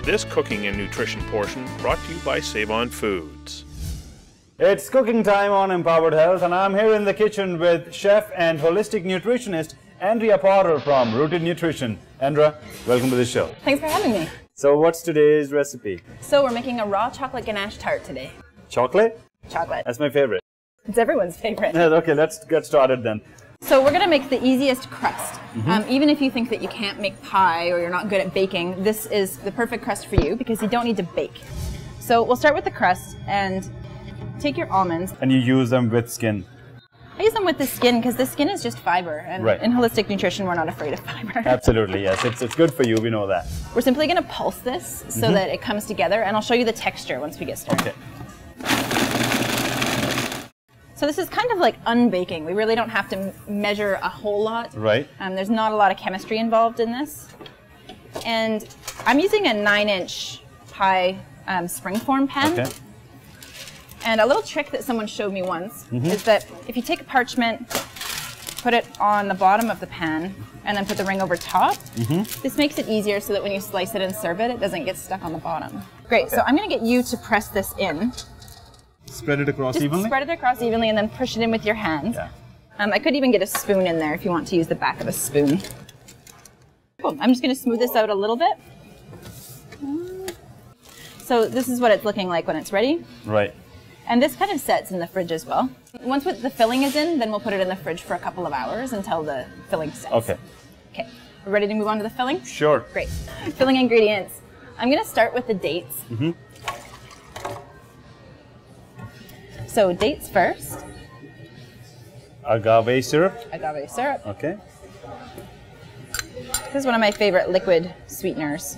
This cooking and nutrition portion brought to you by Save On Foods. It's cooking time on Empowered Health, and I'm here in the kitchen with chef and holistic nutritionist Andrea Potter from Rooted Nutrition. Andrea, welcome to the show. Thanks for having me. So what's today's recipe? So we're making a raw chocolate ganache tart today. Chocolate? Chocolate. That's my favorite. It's everyone's favorite. Okay, let's get started then. So we're going to make the easiest crust. Even if you think that you can't make pie or you're not good at baking, this is the perfect crust for you because you don't need to bake. So we'll start with the crust and take your almonds. And you use them with skin? I use them with the skin because the skin is just fiber, and in holistic nutrition we're not afraid of fiber. Absolutely, yes. It's good for you, we know that. We're simply going to pulse this so that it comes together, and I'll show you the texture once we get started. Okay. So this is kind of like unbaking. We really don't have to measure a whole lot. Right. There's not a lot of chemistry involved in this. And I'm using a 9-inch pie springform pan. Okay. And a little trick that someone showed me once is that if you take a parchment, put it on the bottom of the pan, and then put the ring over top, this makes it easier so that when you slice it and serve it, it doesn't get stuck on the bottom. Great, so I'm going to get you to press this in. Spread it across evenly? Spread it across evenly and then push it in with your hands. Yeah. I could even get a spoon in there if you want to use the back of a spoon. Cool. I'm just going to smooth this out a little bit. So this is what it's looking like when it's ready. Right. And this kind of sets in the fridge as well. Once the filling is in, then we'll put it in the fridge for a couple of hours until the filling sets. Okay. Okay. We're ready to move on to the filling? Sure. Great. Filling ingredients. I'm going to start with the dates. So dates first. Agave syrup. Agave syrup. Okay. This is one of my favorite liquid sweeteners.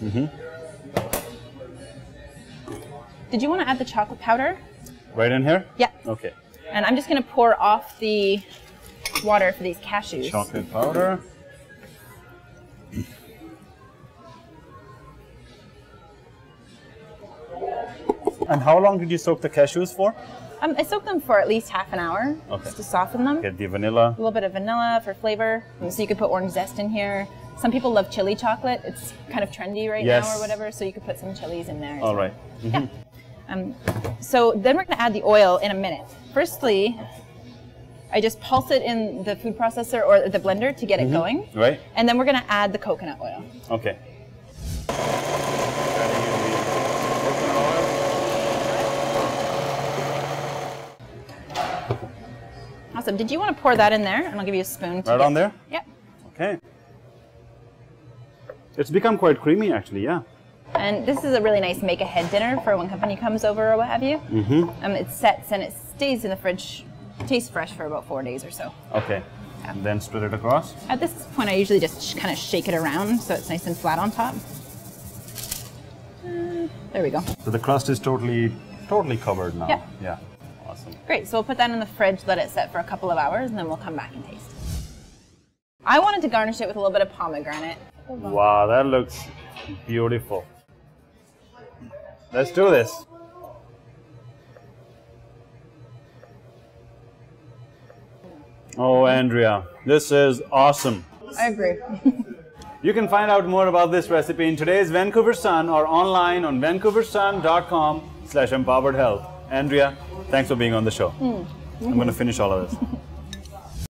Did you want to add the chocolate powder? Right in here? Yeah. Okay. And I'm just going to pour off the water for these cashews. Chocolate powder. And how long did you soak the cashews for? I soak them for at least half an hour just to soften them. Get the vanilla. A little bit of vanilla for flavor. So you could put orange zest in here. Some people love chili chocolate. It's kind of trendy right now or whatever, so you could put some chilies in there. All right. Yeah. So then we're going to add the oil in a minute. Firstly, I just pulse it in the food processor or the blender to get it going. Right. And then we're going to add the coconut oil. Okay. Awesome. Did you want to pour that in there? And I'll give you a spoon. Right on there? Yep. Okay. It's become quite creamy, actually, yeah. And this is a really nice make-ahead dinner for when company comes over or what have you. It sets and it stays in the fridge, tastes fresh for about 4 days or so. Okay. And then spread it across? At this point, I usually just kind of shake it around so it's nice and flat on top. There we go. So the crust is totally covered now. Yeah. Awesome. Great. So we'll put that in the fridge, let it set for a couple of hours, and then we'll come back and taste. I wanted to garnish it with a little bit of pomegranate. Wow, that looks beautiful. Let's do this. Oh, Andrea, this is awesome. I agree. You can find out more about this recipe in today's Vancouver Sun or online on vancouversun.com/empoweredhealth. Andrea, thanks for being on the show. I'm going to finish all of this.